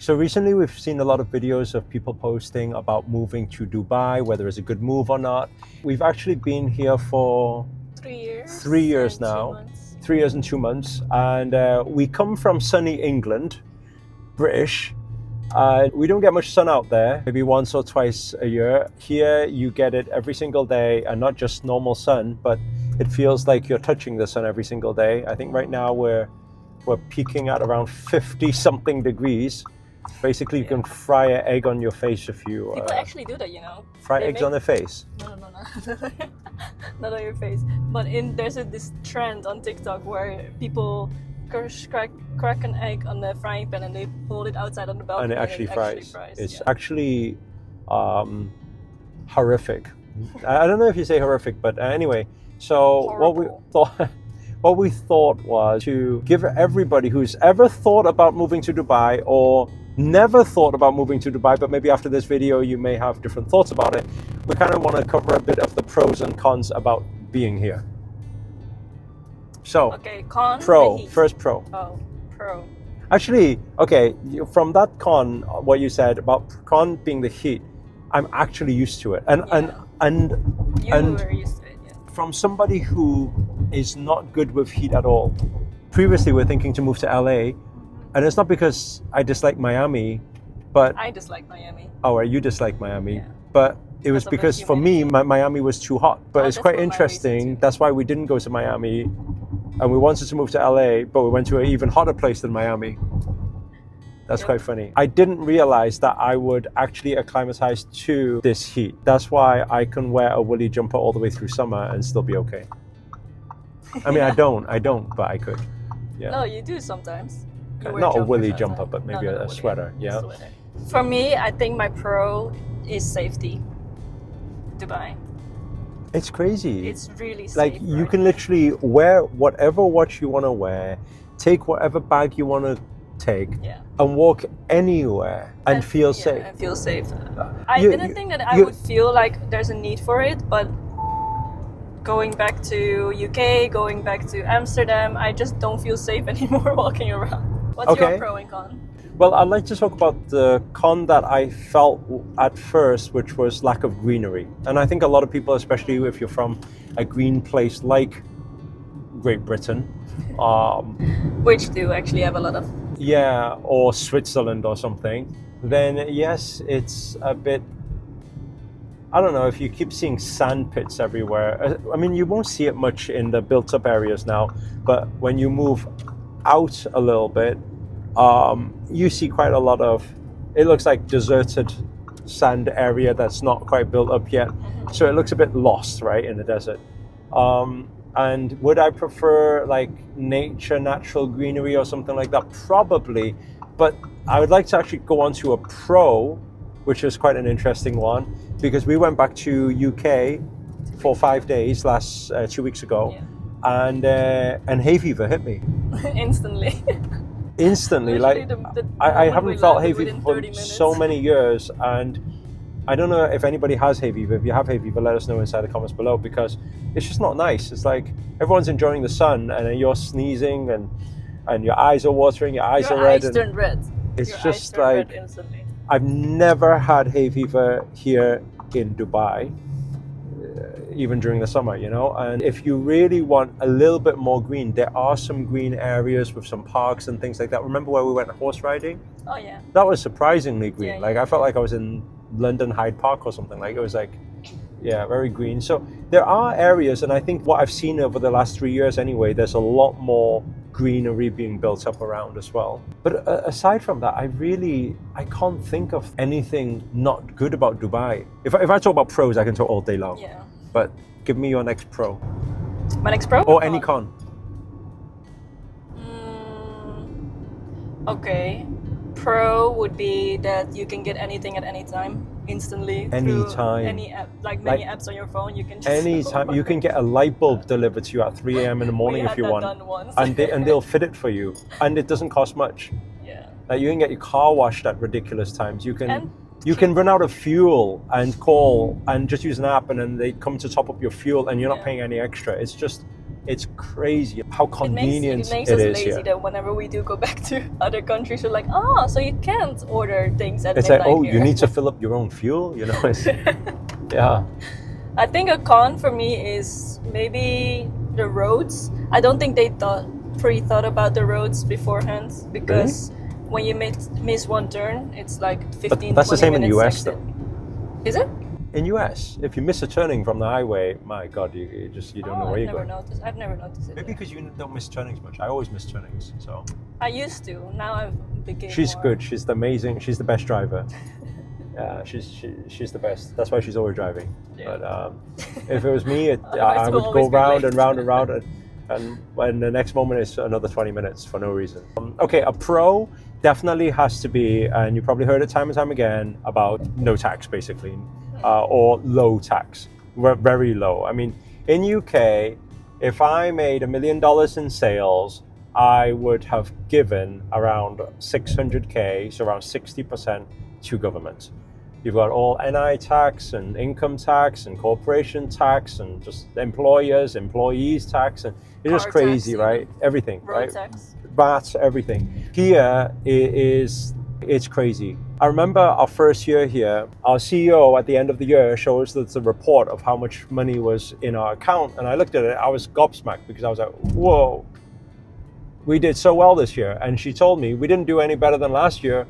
So recently we've seen a lot of videos of people posting about moving to Dubai, whether it's a good move or not. We've actually been here for 3 years. 3 years and now. 2 months. 3 years and 2 months. And we come from sunny England, British. We don't get much sun out there, maybe once or twice a year. Here you get it every single day, and not just normal sun, but it feels like you're touching the sun every single day. I think right now we're peaking at around 50 something degrees. Basically, you can fry an egg on your face if you... People actually do that, you know. Fry eggs on their face? No. Not on your face. But there's this trend on TikTok where people crack an egg on the frying pan and they hold it outside on the balcony And it actually fries. It's yeah. actually horrific. I don't know if you say horrific, but anyway. So what we thought was to give everybody who's ever thought about moving to Dubai or never thought about moving to Dubai, but maybe after this video you may have different thoughts about it. We kind of want to cover a bit of the pros and cons about being here. So, okay, con, first pro. Oh, pro. Actually, okay, from that con, what you said about con being the heat, I'm actually used to it. And were used to it, yeah. From somebody who is not good with heat at all. Previously, we're thinking to move to LA, and it's not because I dislike Miami, but I dislike Miami. Oh, you dislike Miami, yeah. But it was because for me, Miami was too hot. But it's quite interesting. That's why we didn't go to Miami, and we wanted to move to LA, but we went to an even hotter place than Miami. That's quite funny. I didn't realize that I would actually acclimatize to this heat. That's why I can wear a woolly jumper all the way through summer and still be okay. I mean, I don't, but I could. Yeah. No, you do sometimes. Not a woolly jumper, but maybe a sweater. Yeah. For me, I think my pro is safety. Dubai. It's crazy. It's really safe. Like you can literally wear whatever watch you want to wear, take whatever bag you want to take, and walk anywhere and feel safe. And feel safe. I didn't think that I would feel like there's a need for it, but going back to UK, going back to Amsterdam, I just don't feel safe anymore walking around. What's your pro and con? Well, I'd like to talk about the con that I felt at first, which was lack of greenery. And I think a lot of people, especially if you're from a green place like Great Britain, which do actually have a lot of... Yeah, or Switzerland or something, then yes, it's a bit... I don't know, if you keep seeing sand pits everywhere. I mean, you won't see it much in the built-up areas now, but when you move out a little bit, you see quite a lot of, it looks like deserted sand area that's not quite built up yet. So it looks a bit lost, right, in the desert. And would I prefer like natural greenery or something like that? Probably, but I would like to actually go on to a pro, which is quite an interesting one, because we went back to UK for 5 days 2 weeks ago, and hay fever hit me. Instantly, like I haven't felt hay fever for so many years, and I don't know if anybody has hay fever. If you have hay fever, let us know inside the comments below, because it's just not nice. It's like everyone's enjoying the sun and then you're sneezing and your eyes are watering, your eyes are red. Your eyes turn red. It's just like, I've never had hay fever here in Dubai, even during the summer, you know. And if you really want a little bit more green, there are some green areas with some parks and things like that. Remember where we went horse riding? Oh yeah. That was surprisingly green. I felt like I was in London Hyde Park or something. Like it was like, very green. So there are areas, and I think what I've seen over the last 3 years anyway, there's a lot more greenery being built up around as well. But aside from that, I can't think of anything not good about Dubai. If I talk about pros, I can talk all day long. Yeah. But give me your next pro. My next pro? Or any con. Okay. Pro would be that you can get anything at any time, instantly. Anytime. Any app, like many apps on your phone, you can just... Anytime. You can get a light bulb delivered to you at 3 a.m. in the morning if you want. Done once. And they'll fit it for you. And it doesn't cost much. Yeah. Like you can get your car washed at ridiculous times. You can run out of fuel and call and just use an app, and then they come to top up your fuel and you're not paying any extra. It's just It's crazy how convenient it makes it us is lazy here. that whenever we do go back to other countries, we're like, oh, so you can't order things at It's midnight like, oh, here. you need to fill up your own fuel, you know? Yeah. I think a con for me is maybe the roads. I don't think they pre-thought about the roads beforehand, because when you miss one turn, it's like 15, but that's the 20 same in the minutes US exit. though. Is it? In US, if you miss a turning from the highway, my God, you don't know where you're going. I've never noticed it. Maybe because you don't miss turnings much. I always miss turnings, so. I used to. Now I've become. She's more... good. She's amazing. She's the best driver. Yeah, she's the best. That's why she's always driving. Yeah. But if it was me, I would go round and round and round, and when the next moment is another 20 minutes for no reason. Okay, a pro definitely has to be, and you probably heard it time and time again, about no tax, basically, or low tax, very low. I mean, in UK, if I made $1 million in sales, I would have given around 600k, so around 60% to government. You've got all NI tax and income tax and corporation tax and just employees tax, and it's just crazy, tax, right? Everything, road right? Tax. VAT, everything. Here it's crazy. I remember our first year here, our CEO at the end of the year shows us a report of how much money was in our account, and I looked at it, I was gobsmacked, because I was like, whoa, we did so well this year. And she told me we didn't do any better than last year.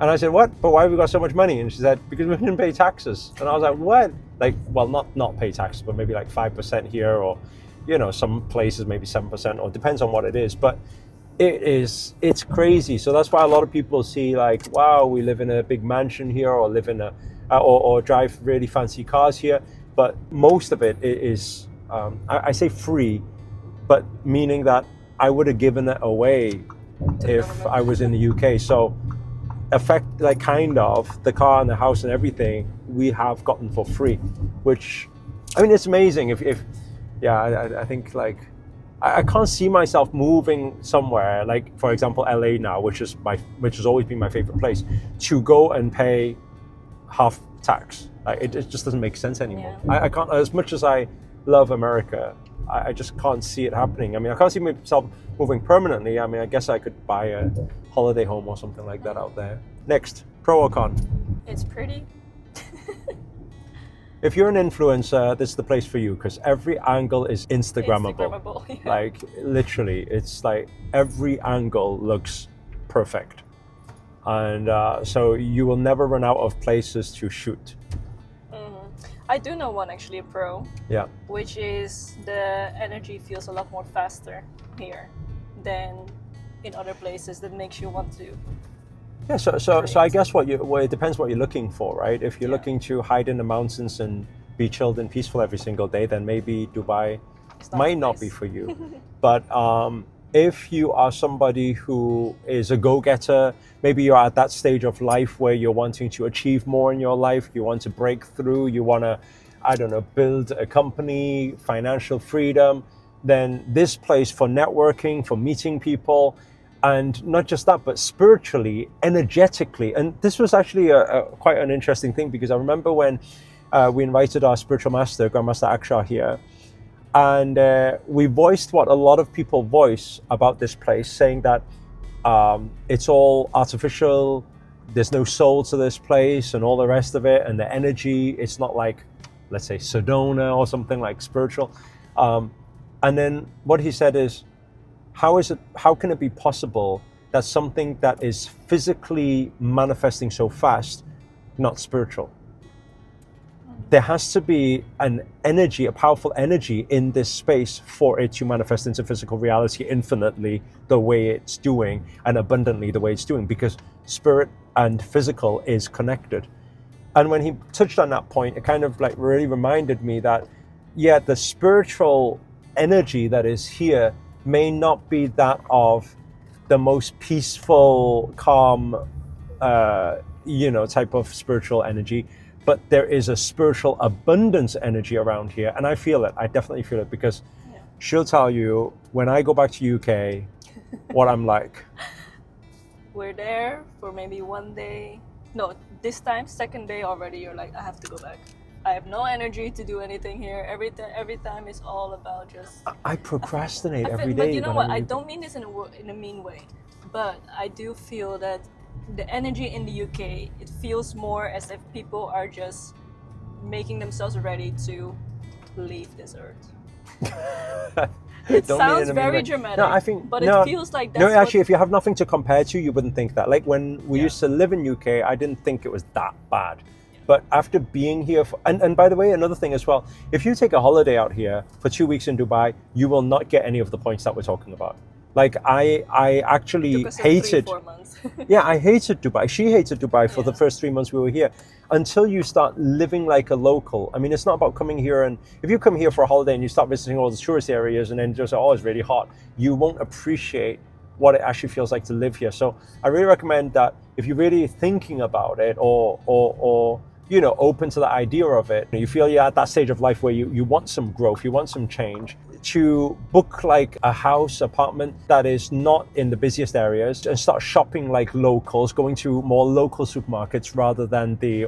And I said, what? But why have we got so much money? And she said, because we didn't pay taxes. And I was like, what? Like, well, not pay taxes, but maybe like 5% here, or, you know, some places maybe 7%, or depends on what it is. But it's crazy. So that's why a lot of people see like, wow, we live in a big mansion here, or live in or drive really fancy cars here. But most of it is, I say free, but meaning that I would have given it away if I was in the UK. So kind of the car and the house and everything we have gotten for free, which, I mean, it's amazing. I think like I can't see myself moving somewhere like, for example, LA now, which has always been my favorite place, to go and pay half tax. It just doesn't make sense anymore. Yeah. I can't, as much as I love America, I just can't see it happening. I mean, I can't see myself moving permanently. I mean, I guess I could buy a holiday home or something like that out there. Next, pro or con? It's pretty. If you're an influencer, this is the place for you, because every angle is Instagrammable. Yeah. Like, literally, it's like every angle looks perfect. And so you will never run out of places to shoot. I do know one, actually, a pro. Yeah. Which is the energy feels a lot more faster here than in other places. That makes you want to. Yeah. So I guess it depends what you're looking for, right? If you're looking to hide in the mountains and be chilled and peaceful every single day, then maybe Dubai might not be for you. But if you are somebody who is a go-getter, maybe you're at that stage of life where you're wanting to achieve more in your life, you want to break through, you want to, I don't know, build a company, financial freedom, then this place for networking, for meeting people, and not just that, but spiritually, energetically. And this was actually quite an interesting thing, because I remember when we invited our spiritual master, Grandmaster Akshar, here, and we voiced what a lot of people voice about this place, saying that it's all artificial, there's no soul to this place and all the rest of it, and the energy, it's not like, let's say, Sedona or something like spiritual. And then what he said is, how can it be possible that something that is physically manifesting so fast, not spiritual? There has to be an energy, a powerful energy in this space for it to manifest into physical reality infinitely the way it's doing, and abundantly the way it's doing, because spirit and physical is connected. And when he touched on that point, it kind of like really reminded me that, yeah, the spiritual energy that is here may not be that of the most peaceful, calm, type of spiritual energy, but there is a spiritual abundance energy around here, and I feel it. I definitely feel it, because she'll tell you when I go back to UK what I'm like. We're there for maybe one day. No, this time, second day already, you're like, I have to go back. I have no energy to do anything here. Every time it's all about just. I procrastinate every day. But you know what? I don't mean this in a mean way, but I do feel that the energy in the UK, it feels more as if people are just making themselves ready to leave this earth. It sounds very dramatic. No, I think, but it feels like that's actually, if you have nothing to compare to, you wouldn't think that. Like when we used to live in UK, I didn't think it was that bad. But after being here, and by the way, another thing as well, if you take a holiday out here for 2 weeks in Dubai, you will not get any of the points that we're talking about. Like I actually hated. 3-4 months. Yeah, I hated Dubai. She hated Dubai for the first 3 months we were here. Until you start living like a local. I mean, it's not about coming here, and if you come here for a holiday and you start visiting all the tourist areas and then just say, oh, it's really hot, you won't appreciate what it actually feels like to live here. So I really recommend that if you're really thinking about it or you know, open to the idea of it, you feel you're at that stage of life where you want some growth, you want some change, to book like a house, apartment that is not in the busiest areas and start shopping like locals, going to more local supermarkets rather than the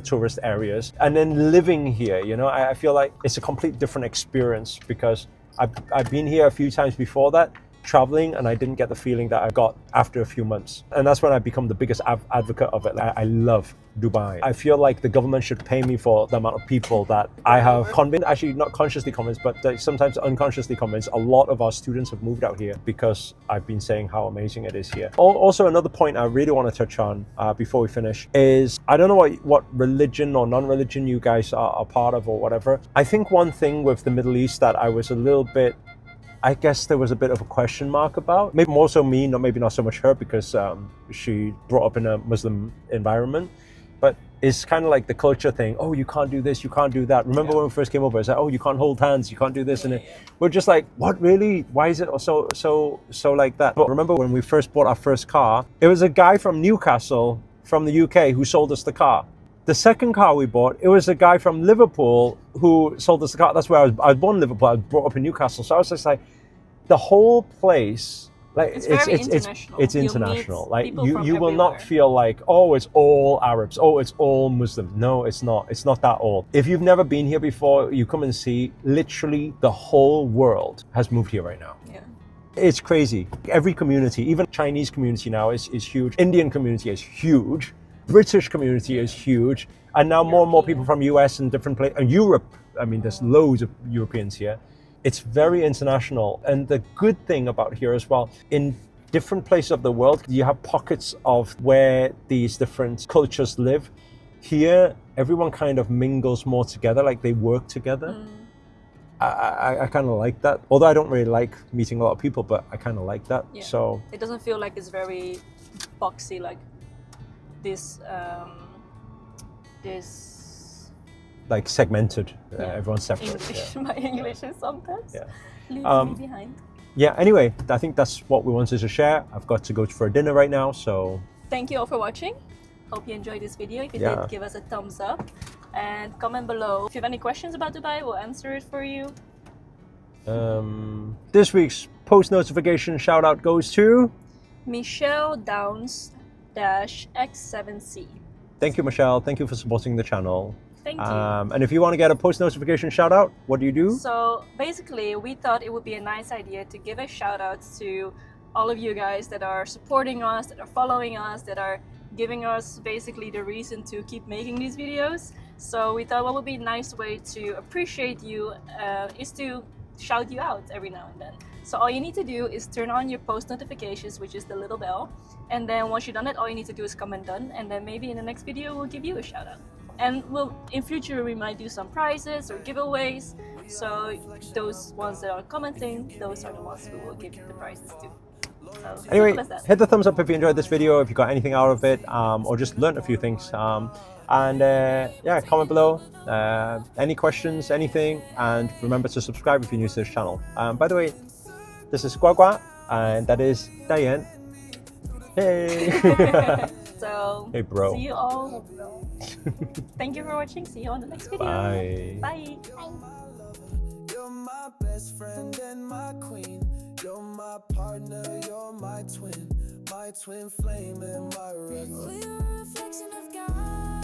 tourist areas, and then living here. You know, I feel like it's a complete different experience because I've been here a few times before that, traveling, and I didn't get the feeling that I got after a few months. And that's when I become the biggest advocate of it. I love Dubai. I feel like the government should pay me for the amount of people that I have convinced, actually not consciously convinced, but sometimes unconsciously convinced. A lot of our students have moved out here because I've been saying how amazing it is here. Also, another point I really want to touch on before we finish is, I don't know what religion or non-religion you guys are part of or whatever. I think one thing with the Middle East that I was a little bit, I guess there was a bit of a question mark about, maybe more so me, maybe not so much her, because she brought up in a Muslim environment, but it's kind of like the culture thing. Oh, you can't do this, you can't do that. Remember when we first came over, it's like, oh, you can't hold hands, you can't do this. And we're just like, what, really? Why is it so like that? But remember when we first bought our first car, it was a guy from Newcastle, from the UK, who sold us the car. The second car we bought, it was a guy from Liverpool who sold us the car. That's where I was born in Liverpool. I was brought up in Newcastle. So I was just like, the whole place, like it's international. It's international. Like you will not feel like, oh, it's all Arabs. Oh, it's all Muslim. No, it's not. It's not that all. If you've never been here before, you come and see, literally the whole world has moved here right now. Yeah. It's crazy. Every community, even Chinese community now is huge. Indian community is huge. British community is huge, and now more and more people from US and different places, and Europe. I mean, there's loads of Europeans here. It's very international, and the good thing about here as well, in different places of the world, you have pockets of where these different cultures live. Here, everyone kind of mingles more together, like they work together. I kind of like that. Although I don't really like meeting a lot of people, but I kind of like that. Yeah. So it doesn't feel like it's very boxy, like this like segmented, everyone's separate. English, my English is sometimes leaves me behind. Yeah, anyway, I think that's what we wanted to share. I've got to go for a dinner right now, so... Thank you all for watching. Hope you enjoyed this video. If you did, give us a thumbs up and comment below. If you have any questions about Dubai, we'll answer it for you. This week's post notification shout out goes to... Michelle Downs-X7C. Thank you, Michelle. Thank you for supporting the channel. Thank you. And if you want to get a post notification shout out, what do you do? So basically, we thought it would be a nice idea to give a shout out to all of you guys that are supporting us, that are following us, that are giving us basically the reason to keep making these videos. So we thought what would be a nice way to appreciate you is to shout you out every now and then. So all you need to do is turn on your post notifications, which is the little bell. And then once you've done it, all you need to do is comment done. And then maybe in the next video, we'll give you a shout out. And in future, we might do some prizes or giveaways. So those ones that are commenting, those are the ones we will give the prizes to. So anyway, hit the thumbs up if you enjoyed this video, if you got anything out of it, or just learned a few things. Yeah, comment below, any questions, anything, and remember to subscribe if you're new to this channel. By the way, this is Guagua, and that is Diane. Hey! So, hey bro. See you all. Thank you for watching. See you on the next video. Bye. Bye. You're my best friend and my queen. You're my partner, you're my twin flame and my red. We're a reflection of God.